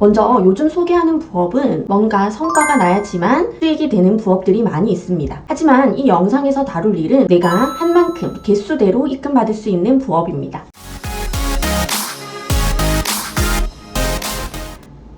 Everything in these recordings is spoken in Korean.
먼저 요즘 소개하는 부업은 뭔가 성과가 나야지만 수익이 되는 부업들이 많이 있습니다. 하지만 이 영상에서 다룰 일은 내가 한 만큼 개수대로 입금받을 수 있는 부업입니다.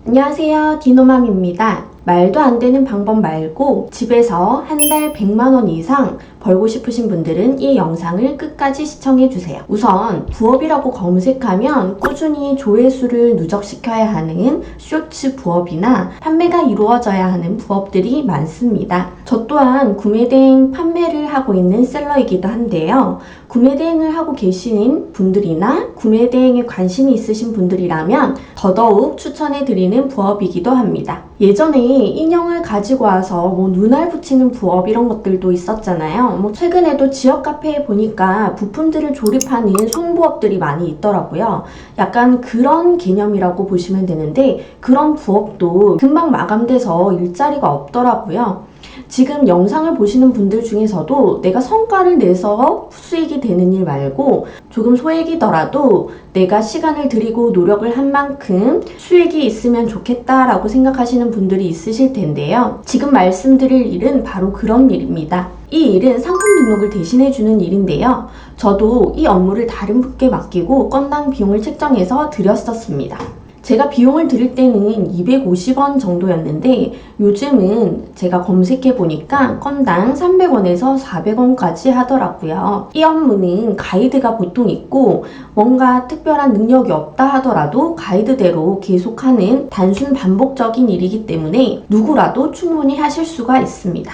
안녕하세요, 디노맘입니다. 말도 안 되는 방법 말고 집에서 한 달 100만 원 이상 벌고 싶으신 분들은 이 영상을 끝까지 시청해주세요. 우선 부업이라고 검색하면 꾸준히 조회수를 누적시켜야 하는 쇼츠 부업이나 판매가 이루어져야 하는 부업들이 많습니다. 저 또한 구매대행 판매를 하고 있는 셀러이기도 한데요. 구매대행을 하고 계시는 분들이나 구매대행에 관심이 있으신 분들이라면 더더욱 추천해드리는 부업이기도 합니다. 예전에 인형을 가지고 와서 눈알 붙이는 부업 이런 것들도 있었잖아요. 최근에도 지역 카페에 보니까 부품들을 조립하는 손부업들이 많이 있더라고요. 약간 그런 개념이라고 보시면 되는데 그런 부업도 금방 마감돼서 일자리가 없더라고요. 지금 영상을 보시는 분들 중에서도 내가 성과를 내서 수익이 되는 일 말고 조금 소액이더라도 내가 시간을 들이고 노력을 한 만큼 수익이 있으면 좋겠다라고 생각하시는 분들이 있으실 텐데요. 지금 말씀드릴 일은 바로 그런 일입니다. 이 일은 상품 등록을 대신해주는 일인데요. 저도 이 업무를 다른 분께 맡기고 건당 비용을 책정해서 드렸었습니다. 제가 비용을 드릴 때는 250원 정도였는데 요즘은 제가 검색해 보니까 건당 300원에서 400원까지 하더라고요. 이 업무는 가이드가 보통 있고 뭔가 특별한 능력이 없다 하더라도 가이드대로 계속하는 단순 반복적인 일이기 때문에 누구라도 충분히 하실 수가 있습니다.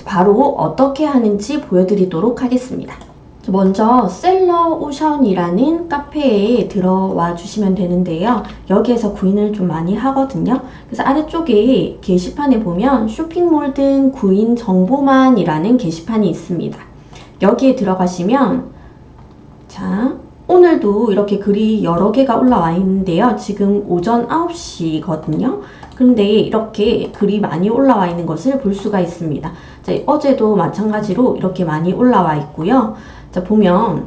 바로 어떻게 하는지 보여드리도록 하겠습니다. 먼저 셀러오션이라는 카페에 들어와 주시면 되는데요. 여기에서 구인을 좀 많이 하거든요. 그래서 아래쪽에 게시판에 보면 쇼핑몰 등 구인 정보만이라는 게시판이 있습니다. 여기에 들어가시면 오늘도 이렇게 글이 여러 개가 올라와 있는데요. 지금 오전 9시거든요. 그런데 이렇게 글이 많이 올라와 있는 것을 볼 수가 있습니다. 어제도 마찬가지로 이렇게 많이 올라와 있고요. 보면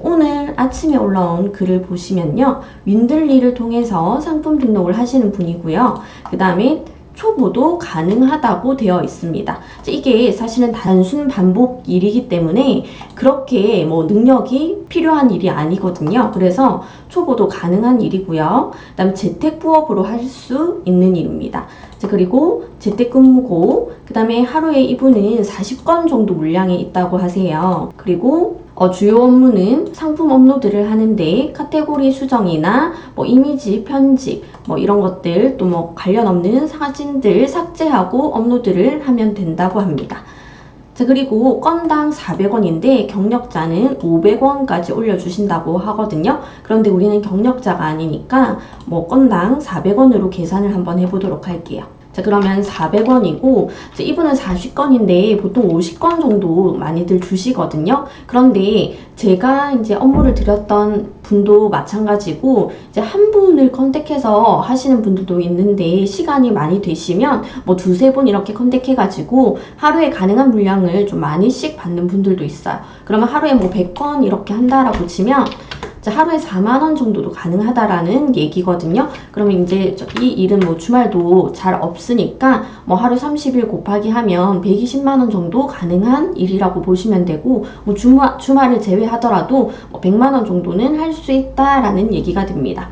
오늘 아침에 올라온 글을 보시면요. 윈들리를 통해서 상품 등록을 하시는 분이고요. 그 다음에 초보도 가능하다고 되어 있습니다. 이게 사실은 단순 반복 일이기 때문에 그렇게 능력이 필요한 일이 아니거든요. 그래서 초보도 가능한 일이고요. 그 다음 재택 부업으로 할 수 있는 일입니다. 그리고 재택근무고 그 다음에 하루에 이분은 40건 정도 물량이 있다고 하세요. 그리고 주요 업무는 상품 업로드를 하는데 카테고리 수정이나 이미지 편집 이런 것들 또 관련 없는 사진들 삭제하고 업로드를 하면 된다고 합니다. 그리고 건당 400원인데 경력자는 500원까지 올려주신다고 하거든요. 그런데 우리는 경력자가 아니니까 건당 400원으로 계산을 한번 해보도록 할게요. 그러면 400원이고 이분은 40건인데 보통 50건 정도 많이들 주시거든요. 그런데 제가 이제 업무를 드렸던 분도 마찬가지고 한 분을 컨택해서 하시는 분들도 있는데 시간이 많이 되시면 두세 분 이렇게 컨택해가지고 하루에 가능한 물량을 좀 많이씩 받는 분들도 있어요. 그러면 하루에 100건 이렇게 한다라고 치면 하루에 4만원 정도도 가능하다라는 얘기거든요. 그러면 이제 이 일은 주말도 잘 없으니까 하루 30일 곱하기 하면 120만원 정도 가능한 일이라고 보시면 되고 주말을 제외하더라도 100만원 정도는 할 수 있다라는 얘기가 됩니다.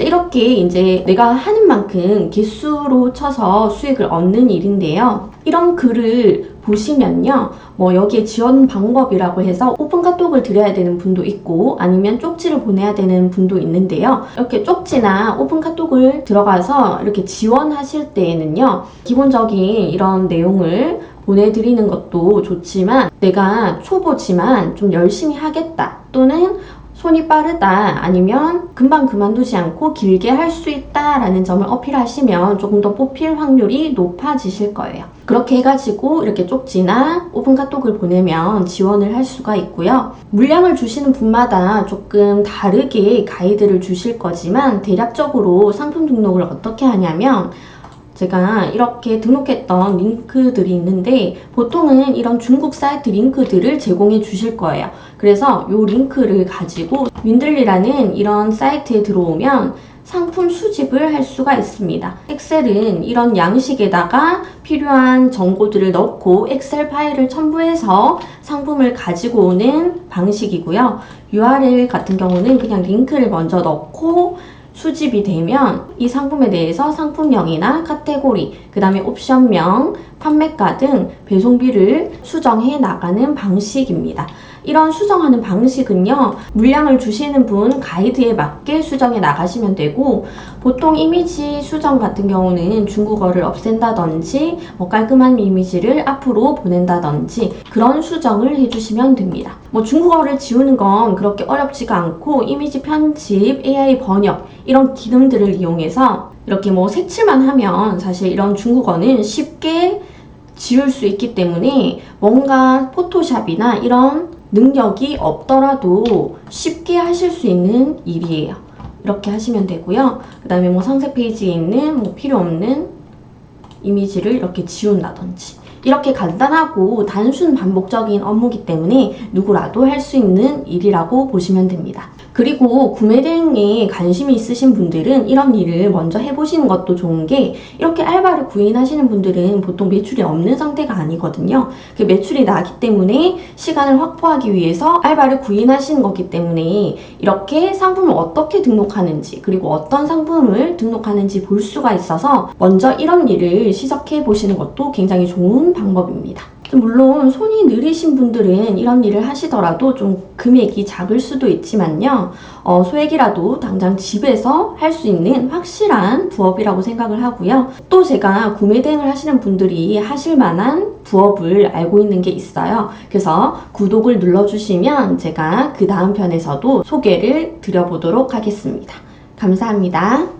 이렇게 이제 내가 하는 만큼 개수로 쳐서 수익을 얻는 일인데요. 이런 글을 보시면요. 여기에 지원 방법이라고 해서 오픈 카톡을 드려야 되는 분도 있고 아니면 쪽지를 보내야 되는 분도 있는데요. 이렇게 쪽지나 오픈 카톡을 들어가서 이렇게 지원하실 때에는요. 기본적인 이런 내용을 보내드리는 것도 좋지만 내가 초보지만 좀 열심히 하겠다 또는 손이 빠르다 아니면 금방 그만두지 않고 길게 할 수 있다라는 점을 어필하시면 조금 더 뽑힐 확률이 높아지실 거예요. 그렇게 해가지고 이렇게 쪽지나 오픈 카톡을 보내면 지원을 할 수가 있고요. 물량을 주시는 분마다 조금 다르게 가이드를 주실 거지만 대략적으로 상품 등록을 어떻게 하냐면 제가 이렇게 등록했던 링크들이 있는데 보통은 이런 중국 사이트 링크들을 제공해 주실 거예요. 그래서 이 링크를 가지고 윈들리라는 이런 사이트에 들어오면 상품 수집을 할 수가 있습니다. 엑셀은 이런 양식에다가 필요한 정보들을 넣고 엑셀 파일을 첨부해서 상품을 가지고 오는 방식이고요. URL 같은 경우는 그냥 링크를 먼저 넣고 수집이 되면 이 상품에 대해서 상품명이나 카테고리, 그 다음에 옵션명, 판매가 등 배송비를 수정해 나가는 방식입니다. 이런 수정하는 방식은요, 물량을 주시는 분 가이드에 맞게 수정해 나가시면 되고, 보통 이미지 수정 같은 경우는 중국어를 없앤다든지 깔끔한 이미지를 앞으로 보낸다든지 그런 수정을 해주시면 됩니다. 중국어를 지우는 건 그렇게 어렵지가 않고 이미지 편집, AI 번역 이런 기능들을 이용해서 이렇게 색칠만 하면 사실 이런 중국어는 쉽게 지울 수 있기 때문에 뭔가 포토샵이나 이런 능력이 없더라도 쉽게 하실 수 있는 일이에요. 이렇게 하시면 되고요. 그 다음에 상세 페이지에 있는 필요 없는 이미지를 이렇게 지운다든지 이렇게 간단하고 단순 반복적인 업무이기 때문에 누구라도 할 수 있는 일이라고 보시면 됩니다. 그리고 구매 대행에 관심이 있으신 분들은 이런 일을 먼저 해보시는 것도 좋은 게, 이렇게 알바를 구인하시는 분들은 보통 매출이 없는 상태가 아니거든요. 그 매출이 나기 때문에 시간을 확보하기 위해서 알바를 구인하시는 거기 때문에 이렇게 상품을 어떻게 등록하는지, 그리고 어떤 상품을 등록하는지 볼 수가 있어서 먼저 이런 일을 시작해 보시는 것도 굉장히 좋은 방법입니다. 물론 손이 느리신 분들은 이런 일을 하시더라도 좀 금액이 작을 수도 있지만요, 소액이라도 당장 집에서 할 수 있는 확실한 부업이라고 생각을 하고요. 또 제가 구매 대행을 하시는 분들이 하실 만한 부업을 알고 있는 게 있어요. 그래서 구독을 눌러주시면 제가 그 다음 편에서도 소개를 드려보도록 하겠습니다. 감사합니다.